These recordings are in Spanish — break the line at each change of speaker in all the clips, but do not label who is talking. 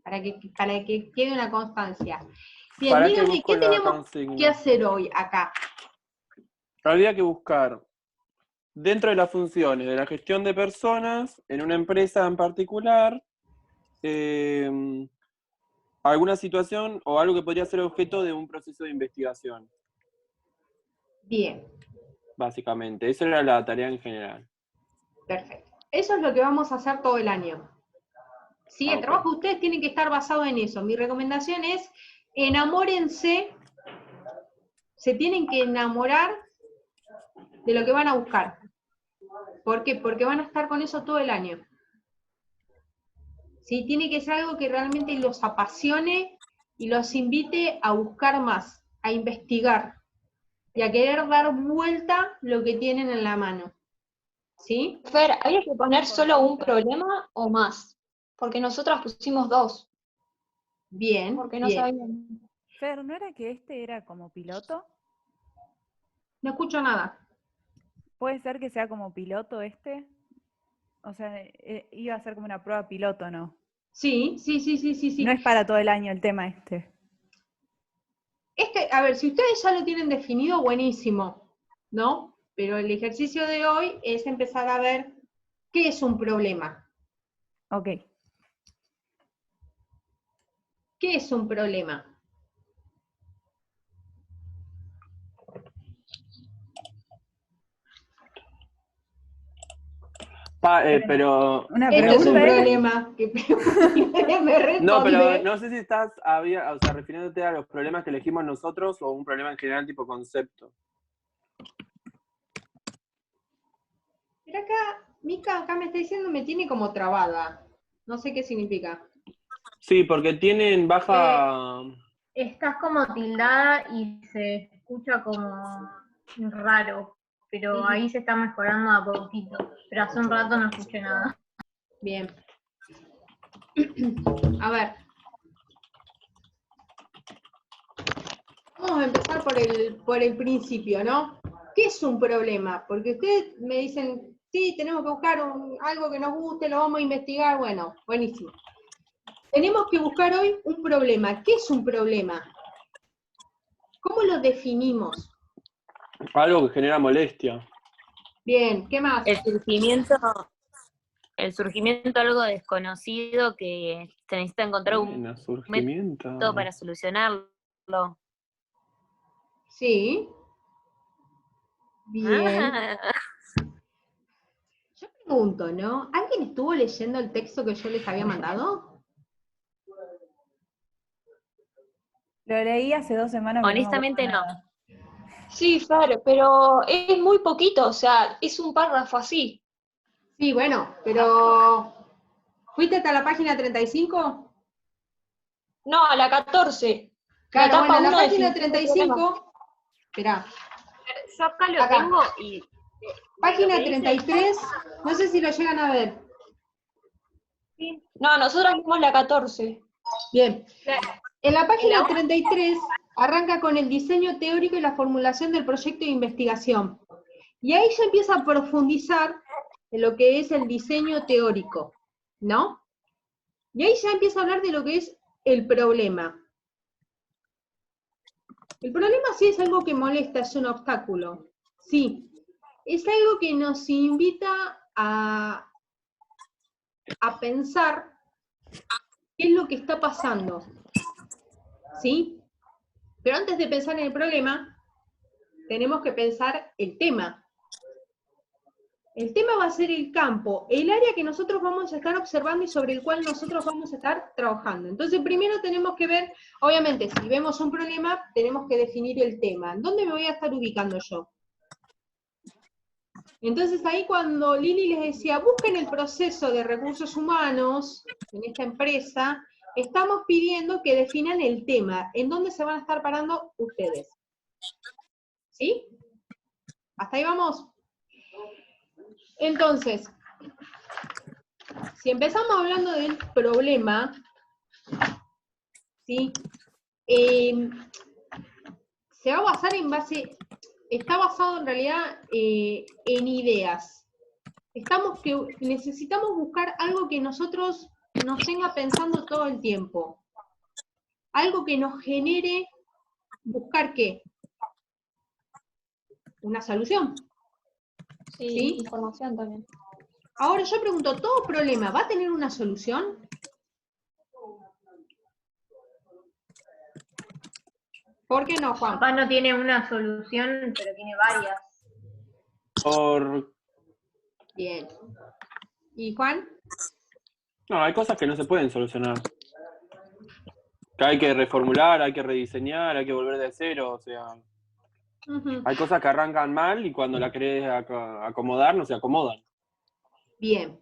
para que quede una constancia. Bien,
¿Para qué
dígame,
busco
¿qué
la
tenemos
consigna?
que hacer hoy acá?
Habría que buscar, dentro de las funciones de la gestión de personas, en una empresa en particular, alguna situación o algo que podría ser objeto de un proceso de investigación,
Bien,
básicamente. Esa era la tarea en general.
perfecto. Eso es lo que vamos a hacer todo el año. ¿Sí? El
Ok.
trabajo de ustedes tiene que estar basado en eso. Mi recomendación es, enamórense, se tienen que enamorar de lo que van a buscar. ¿Por qué? Porque van a estar con eso todo el año. ¿Sí? Tiene que ser algo que realmente los apasione y los invite a buscar más, a investigar y a querer dar vuelta lo que tienen en la mano. ¿Sí?
Fer, ¿había que poner solo un problema o más? Porque nosotras pusimos 2,
Bien,
porque no
bien.
sabíamos.
Fer, ¿no era que este era como piloto?
No escucho nada.
¿Puede ser que sea como piloto este? O sea, iba a ser como una prueba piloto, ¿no?
Sí.
No es para todo el año el tema este.
A ver, si ustedes ya lo tienen definido, buenísimo, ¿no? Pero el ejercicio de hoy es empezar a ver qué es un problema.
Ok.
¿Qué es un problema?
Pero...
Una
Esto es un
pregunta es,
problema. Que me responde.
No, pero no sé si estás refiriéndote a los problemas que elegimos nosotros o un problema en general tipo concepto.
Pero acá, Mica, acá me está diciendo, me tiene como trabada. No sé qué significa.
Sí, porque tienen baja...
Estás como tildada y se escucha como raro, pero ahí se está mejorando a poquito. Pero hace un rato no escuché nada.
Bien. A ver. Vamos a empezar por el principio, ¿no? ¿Qué es un problema? Porque ustedes me dicen, sí, tenemos que buscar algo que nos guste, lo vamos a investigar, bueno, buenísimo. Tenemos que buscar hoy un problema. ¿Qué es un problema? ¿Cómo lo definimos?
Algo que genera molestia.
Bien, ¿qué más?
El surgimiento de algo desconocido que se necesita encontrar un
Bueno, surgimiento.
método para solucionarlo.
Sí. Bien. Yo pregunto, ¿no? ¿Alguien estuvo leyendo el texto que yo les había mandado?
lo leí hace 2 semanas. pero
Honestamente
me acuerdo
no.
nada.
Sí, Fer, pero es muy poquito, o sea, es un párrafo así.
Sí, bueno, pero ¿fuiste hasta la página 35?
No, a la 14.
Claro,
la etapa
bueno, la
1
página
definición del problema.
35, esperá,
Yo acá lo
Acá.
tengo y...
página
lo que dice-
33, no sé si lo llegan a ver.
No, nosotros vimos la 14.
Bien, en la página
¿La
33 arranca con el diseño teórico y la formulación del proyecto de investigación. Y ahí ya empieza a profundizar en lo que es el diseño teórico, ¿no? Y ahí ya empieza a hablar de lo que es el problema. El problema sí es algo que molesta, es un obstáculo. Sí, es algo que nos invita a pensar qué es lo que está pasando. ¿Sí? Pero antes de pensar en el problema, tenemos que pensar el tema. El tema va a ser el campo, el área que nosotros vamos a estar observando y sobre el cual nosotros vamos a estar trabajando. Entonces, primero tenemos que ver, obviamente, si vemos un problema, tenemos que definir el tema. ¿Dónde me voy a estar ubicando yo? Entonces, ahí cuando Lili les decía, busquen el proceso de recursos humanos en esta empresa, estamos pidiendo que definan el tema, en dónde se van a estar parando ustedes. ¿Sí? ¿Hasta ahí vamos? Entonces, si empezamos hablando del problema, ¿sí? Se va a basar está basado en realidad en ideas. Necesitamos buscar algo que nosotros nos tenga pensando todo el tiempo. Algo que nos genere buscar ¿qué? Una solución.
Sí,
¿Sí?
información también.
Ahora yo pregunto, ¿todo problema va a tener una solución? ¿Por qué no, Juan?
Capaz no tiene una solución, pero tiene varias.
Por...
Bien. ¿Y Juan?
No, hay cosas que no se pueden solucionar. Que hay que reformular, hay que rediseñar, hay que volver de cero, o sea...
Ujú.
Hay cosas que arrancan mal y cuando la querés acomodar, no se acomodan.
Bien.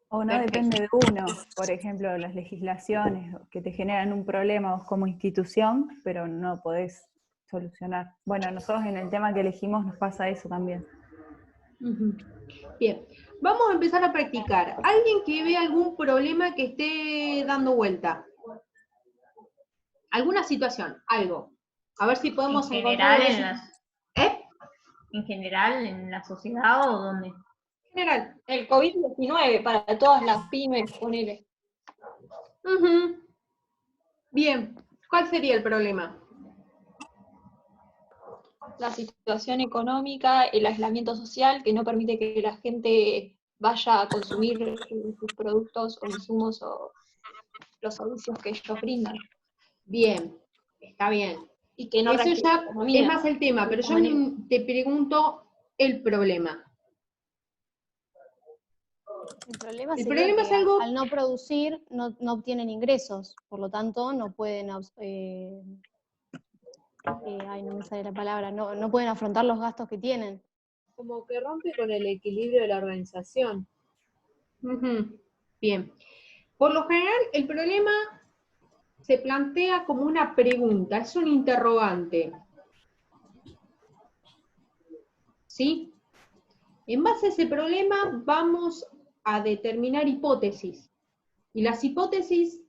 O no
Perfecto.
depende de uno, por ejemplo, las legislaciones que te generan un problema vos como institución, pero no podés solucionar. Bueno, nosotros en el tema que elegimos nos pasa eso también.
Ujú. Bien. Vamos a empezar a practicar. ¿Alguien que vea algún problema que esté dando vuelta? ¿Alguna situación? Algo. A ver si podemos
En
encontrar...
general,
¿Eh?
en general, en la sociedad o donde.
General.
El COVID-19 para todas las pymes, ponele.
Ujú. Bien. ¿Cuál sería el problema?
La situación económica, el aislamiento social que no permite que la gente vaya a consumir sus productos o insumos o los servicios que ellos brindan.
Bien. Está bien.
Y que no
Eso
reactive la
ya
economía
es más el tema,
de
pero
esta
yo
manera.
te pregunto el problema.
El problema
El
sería
problema
que
es algo...
al no producir no obtienen ingresos, por lo tanto no pueden, ay, no me sale la palabra, no pueden afrontar los gastos que tienen.
Como que rompe con el equilibrio de la organización.
Ujú. Bien. Por lo general, el problema se plantea como una pregunta, es un interrogante. ¿Sí? En base a ese problema vamos a determinar hipótesis. ¿Y las hipótesis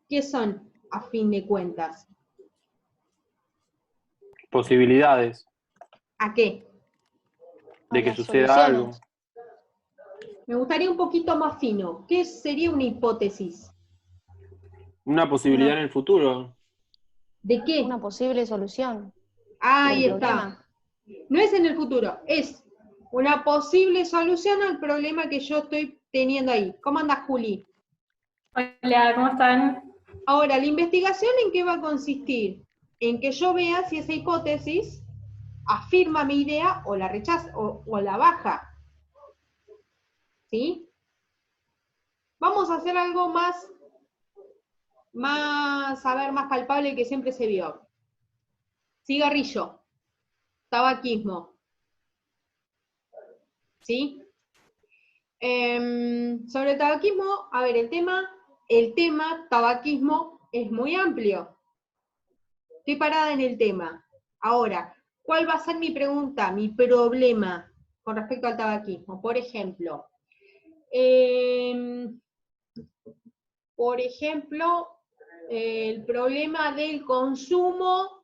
qué son, a fin de cuentas?
Posibilidades
¿A qué?
de
A
que
las
suceda algo.
soluciones.
Me gustaría un poquito más fino. ¿Qué sería una hipótesis?
Una posibilidad en el futuro.
¿De qué?
Una posible solución
Ahí
del
está.
problema.
No es en el futuro, es una posible solución al problema que yo estoy teniendo ahí. ¿Cómo andas, Juli?
Hola, ¿cómo están?
Ahora, ¿la investigación en qué va a consistir? En que yo vea si esa hipótesis afirma mi idea o la rechaza o la baja. ¿Sí? Vamos a hacer algo más, a ver, más palpable que siempre se vio. Cigarrillo, tabaquismo. ¿Sí? Sobre el tabaquismo, a ver, el tema tabaquismo es muy amplio. Estoy parada en el tema. Ahora, ¿cuál va a ser mi pregunta, mi problema con respecto al tabaquismo? Por ejemplo, el problema del consumo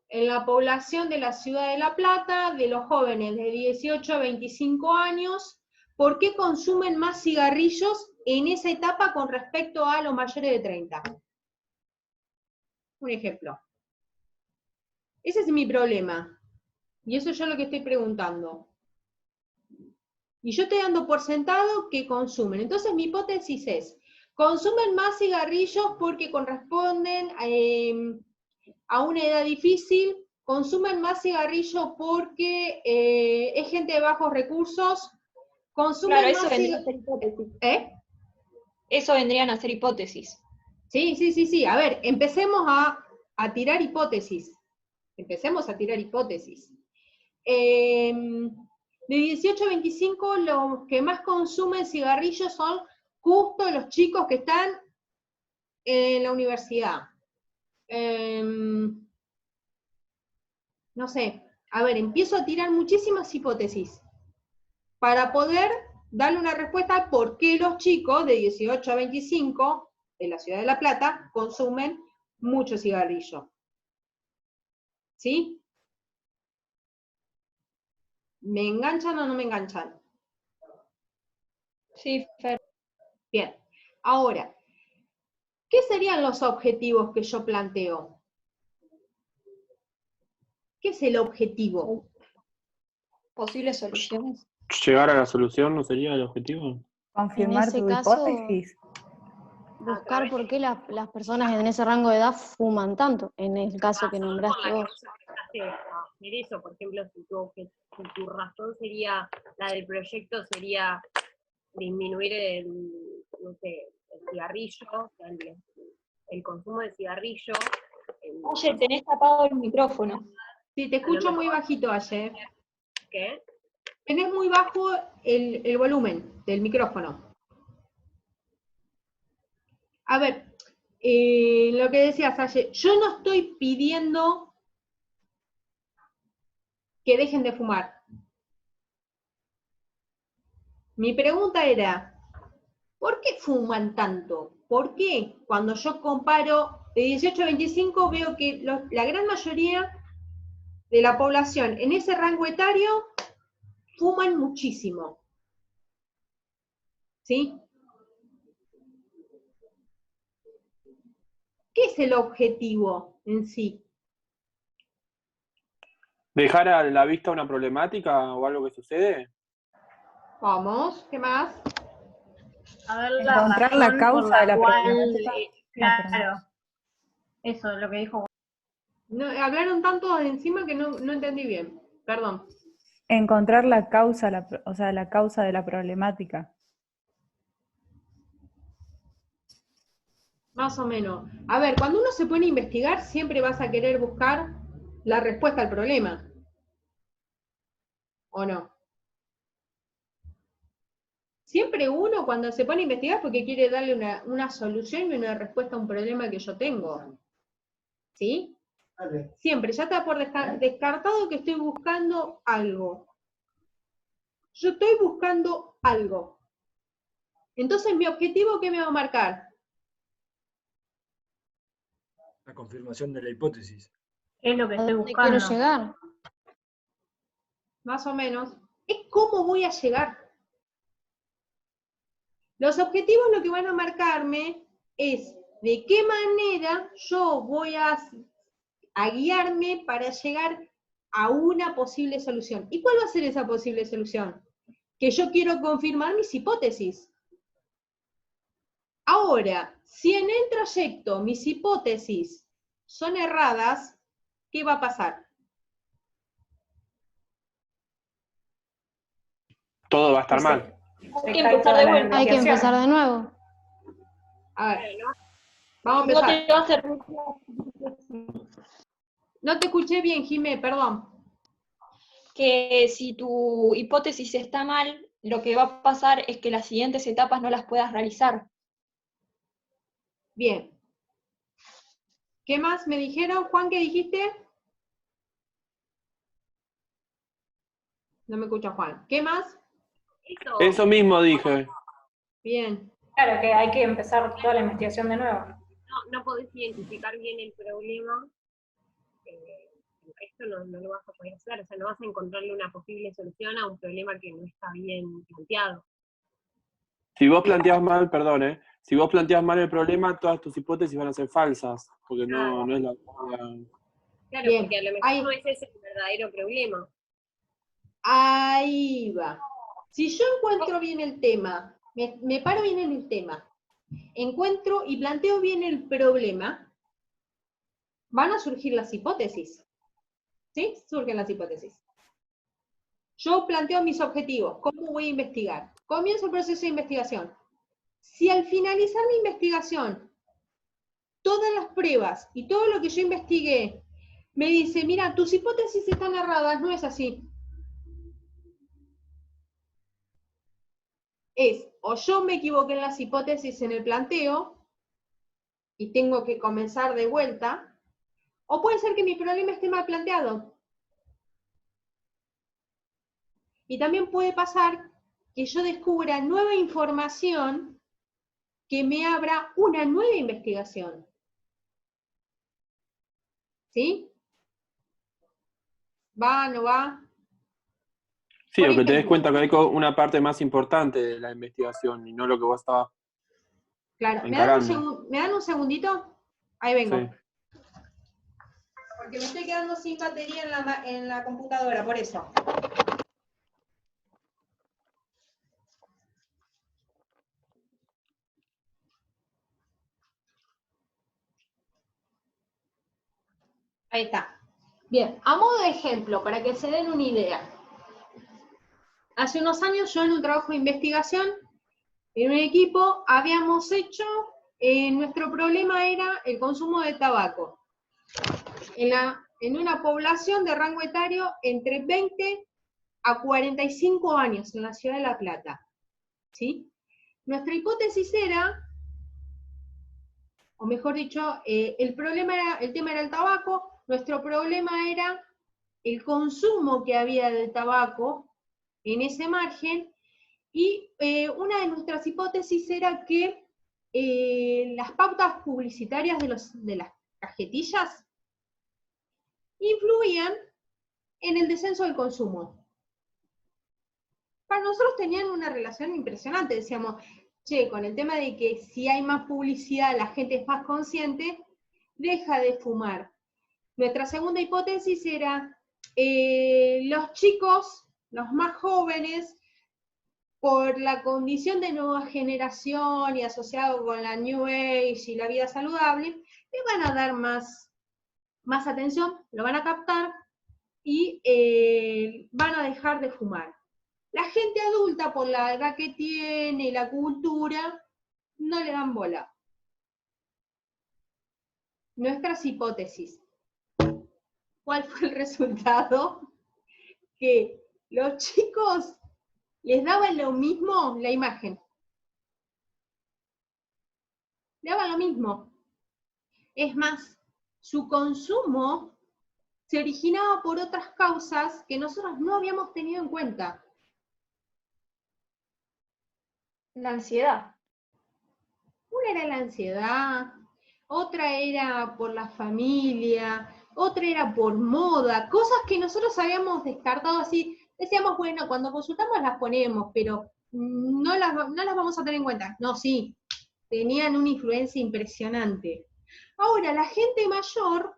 en la población de la ciudad de La Plata, de los jóvenes de 18 a 25 años, ¿por qué consumen más cigarrillos en esa etapa con respecto a los mayores de 30? Un ejemplo. Ese es mi problema. Y eso es yo lo que estoy preguntando. Y yo estoy dando por sentado que consumen. Entonces mi hipótesis es, consumen más cigarrillos porque corresponden a una edad difícil, consumen más cigarrillos porque es gente de bajos recursos, consumen
Claro, eso
más
vendría a
cigarrillos...
ser hipótesis.
¿Eh?
Eso vendrían a ser hipótesis.
Sí. A ver, empecemos a tirar hipótesis. Empecemos a tirar hipótesis. De 18 a 25, los que más consumen cigarrillos son justo los chicos que están en la universidad. No sé, a ver, empiezo a tirar muchísimas hipótesis para poder darle una respuesta a por qué los chicos de 18 a 25 de la ciudad de La Plata consumen mucho cigarrillo. ¿Sí? ¿Me enganchan o no me enganchan?
Sí, Fer.
Bien. Ahora, ¿Qué serían los objetivos que yo planteo? ¿Qué es el objetivo?
Posibles soluciones.
¿Llegar a la solución no sería el objetivo?
En
Confirmar
ese
tu
caso,
hipótesis.
buscar por qué las personas en ese rango de edad fuman tanto, en el caso que
Por
nombraste
la
vos.
causa que empezaste a hacer eso, por ejemplo, si tu razón sería, la del proyecto sería disminuir no sé, el cigarrillo, o sea, el consumo de cigarrillo.
Oye, tenés tapado el micrófono.
Sí, te escucho muy bajito, Aye.
¿Qué?
Tenés muy bajo el volumen del micrófono. A ver, lo que decías, Aye, yo no estoy pidiendo que dejen de fumar. Mi pregunta era, ¿por qué fuman tanto? ¿Por qué cuando yo comparo de 18 a 25 veo que la gran mayoría de la población en ese rango etario fuman muchísimo? ¿Sí? ¿Qué es el objetivo en sí?
¿Dejar a la vista una problemática o algo que sucede?
Vamos, ¿qué más?
A ver
Encontrar la
razón
causa
por la
de la
cual,
problemática.
claro, eso, lo que dijo.
No, hablaron tanto de encima que no entendí bien. Perdón.
Encontrar la causa, o sea, la causa de la problemática.
Más o menos. A ver, cuando uno se pone a investigar, siempre vas a querer buscar la respuesta al problema. ¿O no? Siempre uno cuando se pone a investigar porque quiere darle una solución y una respuesta a un problema que yo tengo. ¿Sí? Siempre, ya está por descartado que estoy buscando algo. Yo estoy buscando algo. Entonces, mi objetivo, ¿qué me va a marcar?
La confirmación de la hipótesis.
Es lo que
¿A
estoy
dónde
buscando.
quiero llegar?
Más o menos. Es cómo voy a llegar. Los objetivos lo que van a marcarme es de qué manera yo voy a guiarme para llegar a una posible solución. ¿Y cuál va a ser esa posible solución? Que yo quiero confirmar mis hipótesis. Ahora, si en el trayecto mis hipótesis son erradas, ¿qué va a pasar?
Todo va a estar mal.
Hay que empezar de vuelta.
Hay que empezar de nuevo.
A ver, vamos a
No
empezar.
te va a hacer...
No te escuché bien, Jimé, perdón.
Que si tu hipótesis está mal, lo que va a pasar es que las siguientes etapas no las puedas realizar.
Bien. ¿Qué más me dijeron? Juan, ¿qué dijiste? No me escucha Juan. ¿Qué más?
Eso mismo dije.
Bien.
Claro, que hay que empezar toda la investigación de nuevo.
No podés identificar bien el problema, esto no lo vas a poder hacer, o sea, no vas a encontrarle una posible solución a un problema que no está bien planteado.
Si vos planteás mal, perdón, si vos planteás mal el problema, todas tus hipótesis van a ser falsas, porque no es la...
Claro,
Bien.
porque a lo mejor
Ahí.
no es ese el verdadero problema.
Ahí va. Si yo encuentro bien el tema, me paro bien en el tema, encuentro y planteo bien el problema, van a surgir las hipótesis. ¿Sí? Surgen las hipótesis. Yo planteo mis objetivos, ¿cómo voy a investigar? Comienzo el proceso de investigación. Si al finalizar mi investigación, todas las pruebas y todo lo que yo investigué me dice, mira, tus hipótesis están erradas, no es así. Es, o yo me equivoqué en las hipótesis en el planteo y tengo que comenzar de vuelta, o puede ser que mi problema esté mal planteado. Y también puede pasar que yo descubra nueva información que me abra una nueva investigación. ¿Sí? ¿Va, no va?
Sí,
Por
o que te des
ejemplo,
cuenta que hay una parte más importante de la investigación y no lo que vos estabas
Claro,
encarando.
¿me dan un segundito? Ahí vengo.
Sí.
Porque me estoy quedando sin batería en la computadora, por eso. Ahí está. Bien, a modo de ejemplo, para que se den una idea. Hace unos años yo en un trabajo de investigación, en un equipo, habíamos hecho, nuestro problema era el consumo de tabaco. En una población de rango etario entre 20 a 45 años en la ciudad de La Plata. ¿Sí? Nuestra hipótesis era, o mejor dicho, el tema era el tabaco, nuestro problema era el consumo que había de tabaco en ese margen, y una de nuestras hipótesis era que las pautas publicitarias de las cajetillas influían en el descenso del consumo. Para nosotros tenían una relación impresionante, decíamos, che, con el tema de que si hay más publicidad, la gente es más consciente, deja de fumar. Nuestra segunda hipótesis era, los chicos, los más jóvenes, por la condición de nueva generación y asociado con la New Age y la vida saludable, le van a dar más atención, lo van a captar y van a dejar de fumar. La gente adulta, por la edad que tiene y la cultura, no le dan bola. Nuestras hipótesis. ¿Cuál fue el resultado? Que los chicos les daba lo mismo la imagen. Le daba lo mismo. Es más, su consumo se originaba por otras causas que nosotros no habíamos tenido en cuenta.
La ansiedad.
Una era la ansiedad, otra era por la familia, otra era por moda, cosas que nosotros habíamos descartado así. Decíamos, bueno, cuando consultamos las ponemos, pero no las vamos a tener en cuenta. No, sí, tenían una influencia impresionante. Ahora, la gente mayor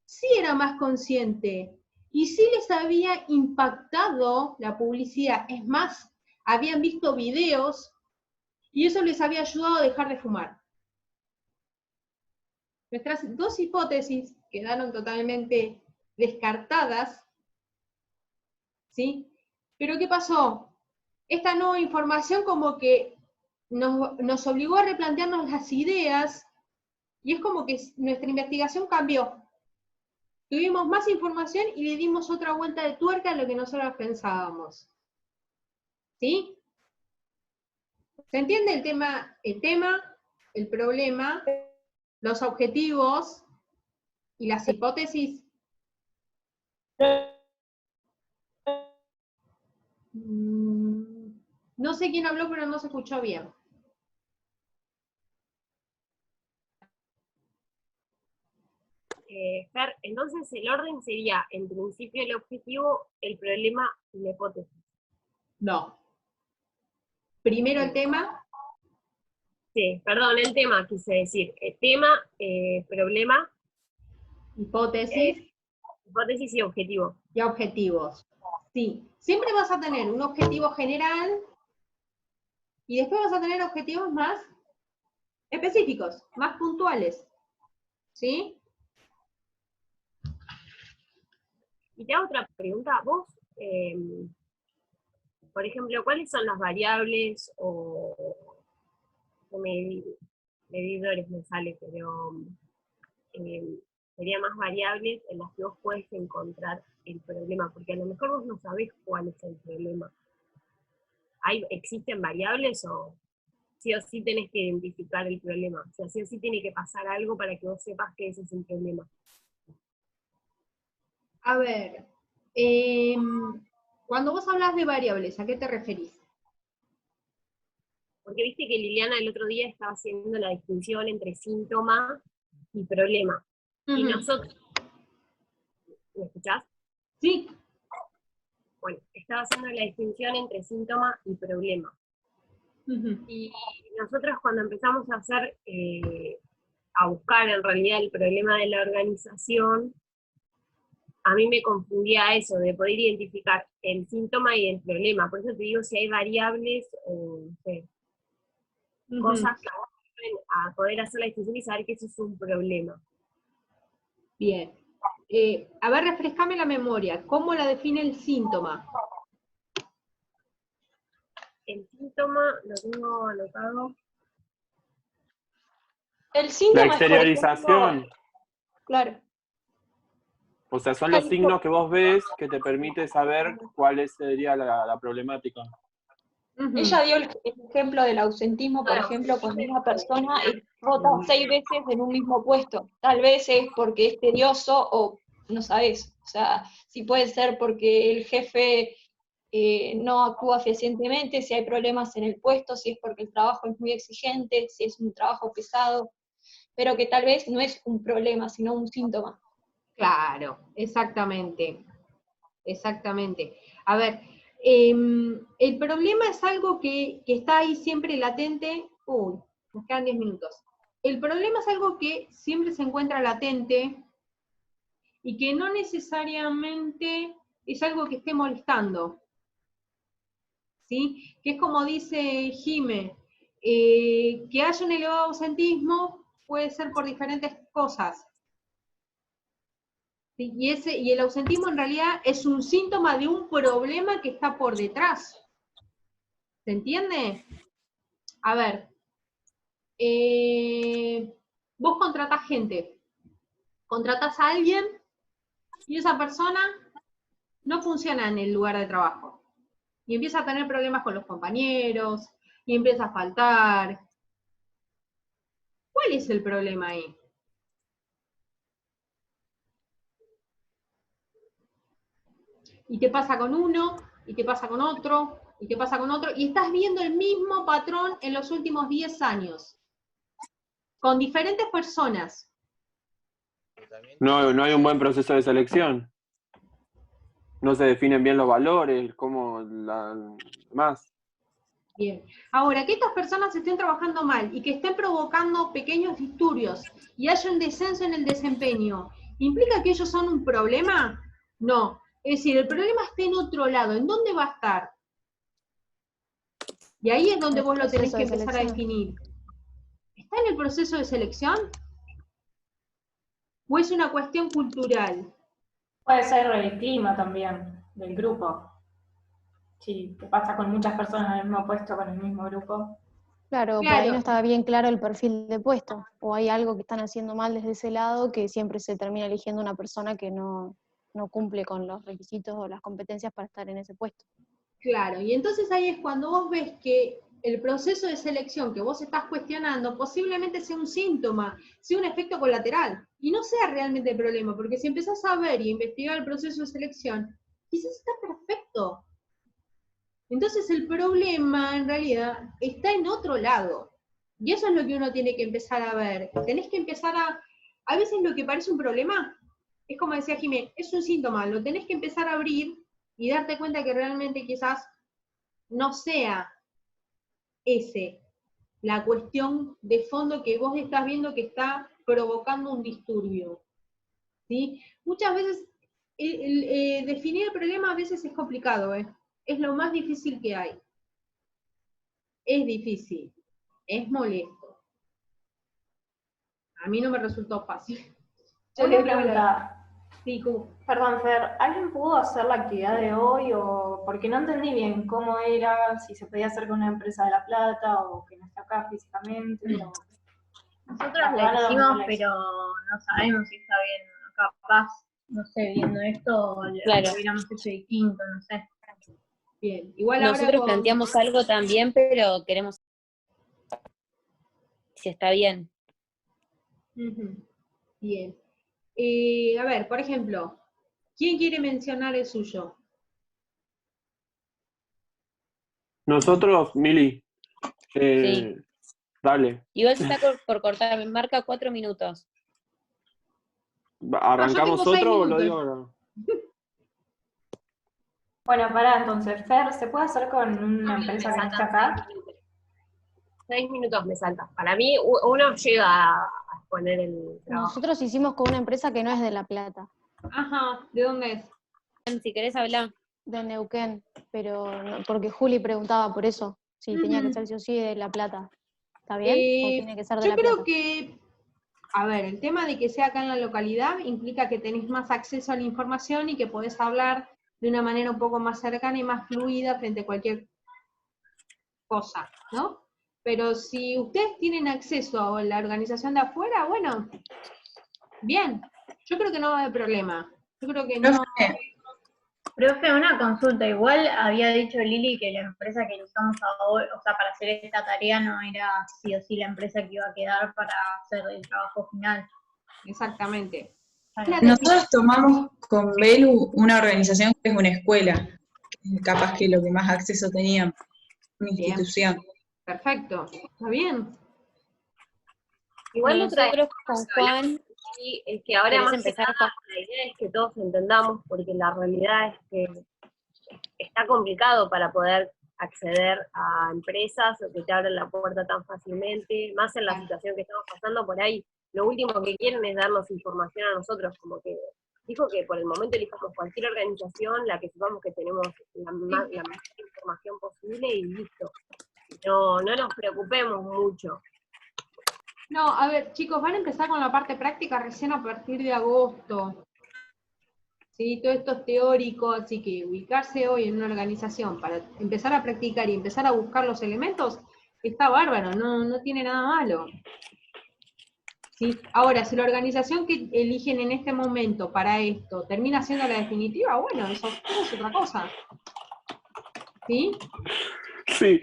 sí era más consciente y sí les había impactado la publicidad. Es más, habían visto videos y eso les había ayudado a dejar de fumar. Nuestras dos hipótesis quedaron totalmente descartadas, ¿sí? Pero ¿qué pasó? Esta nueva información como que nos obligó a replantearnos las ideas y es como que nuestra investigación cambió. Tuvimos más información y le dimos otra vuelta de tuerca a lo que nosotros pensábamos. ¿Sí? ¿Se entiende el tema, el problema, los objetivos y las hipótesis? No sé quién habló, pero no se escuchó bien.
Fer, entonces el orden sería, en principio el objetivo, el problema y la hipótesis.
No. Primero el tema.
Sí, perdón, el tema quise decir. Tema, problema.
Hipótesis.
Hipótesis y objetivo.
Y objetivos. Sí. Siempre vas a tener un objetivo general y después vas a tener objetivos más específicos, más puntuales. ¿Sí?
Y te hago otra pregunta. Vos, por ejemplo, ¿cuáles son las variables o medidores me sale, pero sería más variables en las que vos podés encontrar el problema? Porque a lo mejor vos no sabés cuál es el problema. ¿Existen variables o sí tenés que identificar el problema? O sea, sí o sí tiene que pasar algo para que vos sepas que ese es el problema.
A ver, cuando vos hablas de variables, ¿a qué te referís?
Porque viste que Liliana el otro día estaba haciendo la distinción entre síntoma y problema. Y nosotros, ¿me escuchás?
Sí.
Bueno, estaba haciendo la distinción entre síntoma y problema.
Ujú.
Y nosotros cuando empezamos a hacer, a buscar en realidad el problema de la organización, a mí me confundía eso, de poder identificar el síntoma y el problema. Por eso te digo si hay variables o no sé,
Ujú.
cosas que ayuden a poder hacer la distinción y saber que eso es un problema.
Bien. A ver, refrescame la memoria. ¿Cómo la define el síntoma?
El síntoma lo tengo anotado.
El
La
síntoma es, por ejemplo,
exteriorización.
claro.
O sea, son los signos que vos ves que te permite saber cuál sería la problemática.
Ujú.
Ella dio el ejemplo del ausentismo, por ejemplo, cuando una persona rota 6 veces en un mismo puesto. Tal vez es porque es tedioso o no sabes. O sea, si puede ser porque el jefe no actúa eficientemente, si hay problemas en el puesto, si es porque el trabajo es muy exigente, si es un trabajo pesado, pero que tal vez no es un problema, sino un síntoma.
Claro, exactamente. Exactamente. A ver, el problema es algo que está ahí siempre latente. Uy, nos quedan 10 minutos. El problema es algo que siempre se encuentra latente y que no necesariamente es algo que esté molestando. ¿Sí? Que es como dice Jime, que haya un elevado ausentismo puede ser por diferentes cosas. ¿Sí? Y el ausentismo en realidad es un síntoma de un problema que está por detrás. ¿Se entiende? A ver, vos contratás gente, contratás a alguien y esa persona no funciona en el lugar de trabajo. Y empieza a tener problemas con los compañeros, y empieza a faltar. ¿Cuál es el problema ahí? Y te pasa con uno, y te pasa con otro, y te pasa con otro, y estás viendo el mismo patrón en los últimos 10 años, con diferentes personas.
No hay un buen proceso de selección. No se definen bien los valores, más.
Bien. Ahora, que estas personas estén trabajando mal y que estén provocando pequeños disturbios y haya un descenso en el desempeño, ¿implica que ellos son un problema? No. Es decir, el problema está en otro lado. ¿En dónde va a estar? Y ahí es donde
El
vos lo tenés
proceso
que
de
empezar a
selección.
definir. ¿Está en el proceso de selección? ¿O es una cuestión cultural?
Puede ser el clima también del grupo. Si te pasa con muchas personas en el mismo puesto, con el mismo grupo.
Claro, por ahí no está bien claro el perfil de puesto, o hay algo que están haciendo mal desde ese lado que siempre se termina eligiendo una persona que no cumple con los requisitos o las competencias para estar en ese puesto.
Claro, y entonces ahí es cuando vos ves que el proceso de selección que vos estás cuestionando posiblemente sea un síntoma, sea un efecto colateral, y no sea realmente el problema, porque si empezás a ver y a investigar el proceso de selección, quizás está perfecto. Entonces el problema en realidad está en otro lado, y eso es lo que uno tiene que empezar a ver. Tenés que empezar a veces lo que parece un problema, es como decía Jimé, es un síntoma, lo tenés que empezar a abrir y darte cuenta que realmente quizás no sea la cuestión de fondo que vos estás viendo que está provocando un disturbio. ¿Sí? Muchas veces definir el problema a veces es complicado, es lo más difícil que hay. Es difícil, es molesto. A mí no me resultó fácil.
Yo te preguntaba,
sí, ¿cómo?
Perdón, Fer, ¿alguien pudo hacer la actividad de hoy? O porque no entendí bien cómo era, si se podía hacer con una empresa de La Plata o que no está acá físicamente.
Nosotros la hicimos, pero no sabemos si está bien. Capaz, no sé, viendo esto,
Claro.
lo hubiéramos hecho distinto, no sé.
Bien, igual
Nosotros
ahora
planteamos algo también, pero queremos si está bien.
Bien. A ver, por ejemplo, ¿quién quiere mencionar el suyo?
Nosotros, Mili,
Sí.
dale,
Igual se está por cortar, me marca 4 minutos.
¿arrancamos
tengo 6
otro o lo
minutos.
digo ahora?
Bueno, pará, entonces, Fer, ¿se puede hacer con una empresa que no está acá?
6 minutos me salta. Para mí, uno llega a exponer el trabajo.
Nosotros hicimos con una empresa que no es de La Plata,
Ajá, ¿de dónde es?
Si querés hablar.
de Neuquén, pero porque Juli preguntaba por eso, si tenía que
Ujú.
ser sí o sí de La Plata. ¿Está bien? ¿O tiene que ser de
Yo
La
creo
Plata?
que, a ver, el tema de que sea acá en la localidad implica que tenés más acceso a la información y que podés hablar de una manera un poco más cercana y más fluida frente a cualquier cosa, ¿no? Pero si ustedes tienen acceso a la organización de afuera, bueno, bien, yo creo que no va a haber problema. Yo creo que no.
Profe, una consulta. Igual había dicho Lili que la empresa que usamos ahora, o sea, para hacer esta tarea no era sí o sí la empresa que iba a quedar para hacer el trabajo final.
Exactamente.
Nosotros tomamos con Belu una organización que es una escuela, capaz que lo que más acceso teníamos, una
Bien.
institución.
Perfecto, está bien.
Igual otra
Nosotros con Juan,
sí, es que ahora
¿querés
más que
empezar,
nada,
Juan?
la idea es que todos entendamos, porque la realidad es que está complicado para poder acceder a empresas o que te abren la puerta tan fácilmente, más en la situación que estamos pasando por ahí. Lo último que quieren es darnos información a nosotros, como que dijo que por el momento elijamos cualquier organización, la que sepamos que tenemos la mejor información posible y listo. No nos preocupemos mucho.
No, a ver, chicos, van a empezar con la parte práctica recién a partir de agosto. ¿Sí? Todo esto es teórico, así que ubicarse hoy en una organización para empezar a practicar y empezar a buscar los elementos, está bárbaro, no tiene nada malo. ¿Sí? Ahora, si la organización que eligen en este momento para esto termina siendo la definitiva, bueno, eso es otra cosa. ¿Sí?
Sí.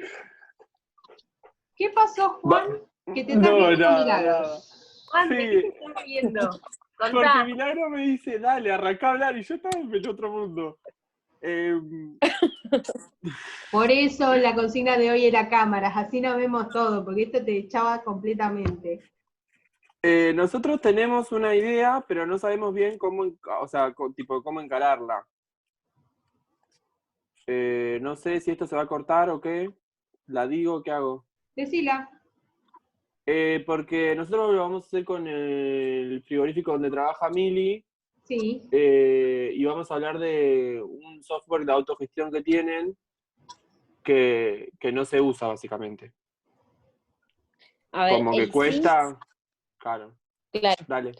¿Qué pasó, Juan? Que te estás
No,
viendo con
nada,
Milagros.
nada.
Juan, ¿de
Sí.
qué te estás viendo?
Porque
Contá.
Milagro me dice, dale, arrancá a hablar, y yo estaba en otro mundo.
Por eso la consigna de hoy era cámaras, así nos vemos todo, porque esto te echaba completamente.
Nosotros tenemos una idea, pero no sabemos bien cómo, o sea, tipo, cómo encararla. No sé si esto se va a cortar o qué. ¿La digo? ¿Qué hago?
Decila.
Porque nosotros lo vamos a hacer con el frigorífico donde trabaja Mili.
Sí.
Y vamos a hablar de un software de autogestión que tienen que no se usa, básicamente.
A ver,
Como que
el
cuesta... Claro.
Claro.
Dale.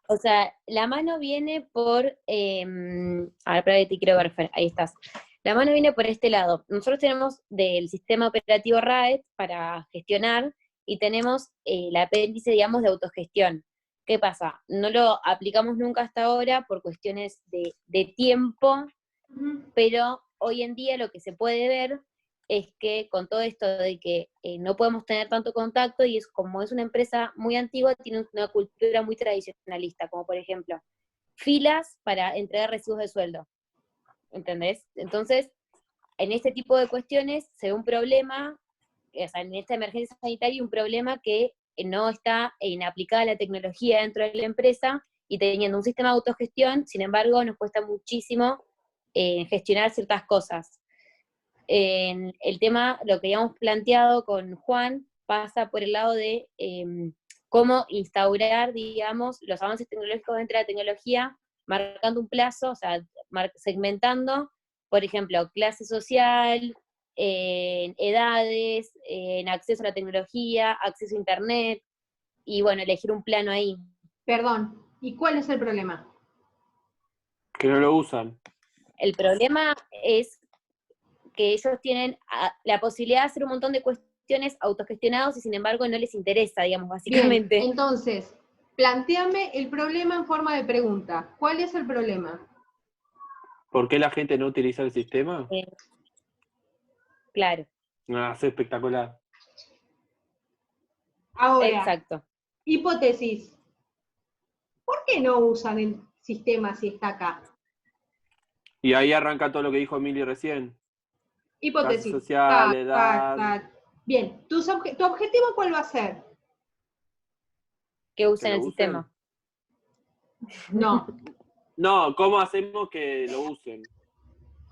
O sea, la mano viene por... a ver, espera, te quiero ver, ahí estás. La mano viene por este lado. Nosotros tenemos del sistema operativo RAED para gestionar y tenemos el apéndice, digamos, de autogestión. ¿Qué pasa? No lo aplicamos nunca hasta ahora por cuestiones de tiempo, pero hoy en día lo que se puede ver es que con todo esto de que no podemos tener tanto contacto, y es como es una empresa muy antigua, tiene una cultura muy tradicionalista, como por ejemplo, filas para entregar recibos de sueldo, ¿entendés? Entonces, en este tipo de cuestiones se ve un problema, o sea, en esta emergencia sanitaria, un problema que no está aplicada la tecnología dentro de la empresa, y teniendo un sistema de autogestión, sin embargo, nos cuesta muchísimo gestionar ciertas cosas. El tema, lo que habíamos planteado con Juan, pasa por el lado de cómo instaurar, digamos, los avances tecnológicos dentro de la tecnología, marcando un plazo, o sea, segmentando, por ejemplo, clase social, edades, en acceso a la tecnología, acceso a internet, y bueno, elegir un plano ahí.
Perdón, ¿y cuál es el problema?
Que no lo usan.
El problema es que ellos tienen la posibilidad de hacer un montón de cuestiones autogestionados y sin embargo no les interesa, digamos, básicamente.
Bien, entonces, plantéame el problema en forma de pregunta. ¿Cuál es el problema?
¿Por qué la gente no utiliza el sistema?
Claro.
Es espectacular.
Ahora,
exacto.
Hipótesis. ¿Por qué no usan el sistema si está acá?
Y ahí arranca todo lo que dijo Emily recién.
Hipótesis.
Clase social, edad.
Bien, ¿tu objetivo cuál va a ser?
Que usen el sistema.
No.
No, ¿cómo hacemos que lo usen?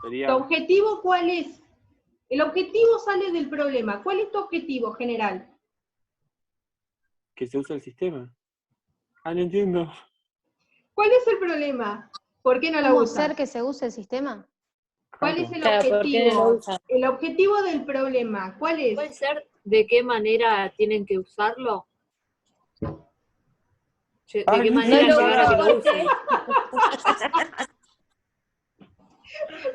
Sería...
¿Tu objetivo cuál es? El objetivo sale del problema. ¿Cuál es tu objetivo general?
Que se usa el sistema. Ah, no entiendo.
¿Cuál es el problema? ¿Por qué no la
¿Cómo
usan?
hacer que se use el sistema?
¿Cuál es el
Claro, ¿por qué no lo
objetivo?
usan?
El objetivo del problema, ¿cuál es?
¿Puede ser de qué manera tienen que usarlo? ¿De
Ay,
qué
no
manera
lo
llegar a que lo
uso,
usen?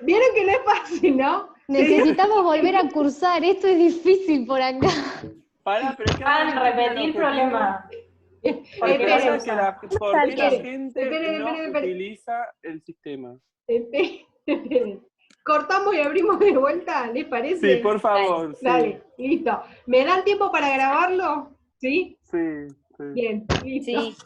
Vieron que no es fácil, ¿no?
Necesitamos volver a cursar, esto es difícil por acá.
Pará, pero es que
Van a repetir el problema.
Lo que pasa es que ¿por qué la
Esperen,
gente
esperen,
no
esperen.
utiliza el sistema?
Esperen. Cortamos y abrimos de vuelta, ¿les parece?
Sí, por favor. Sí,
Dale, listo. ¿Me dan tiempo para grabarlo? ¿Sí?
sí.
Bien, listo.
Sí.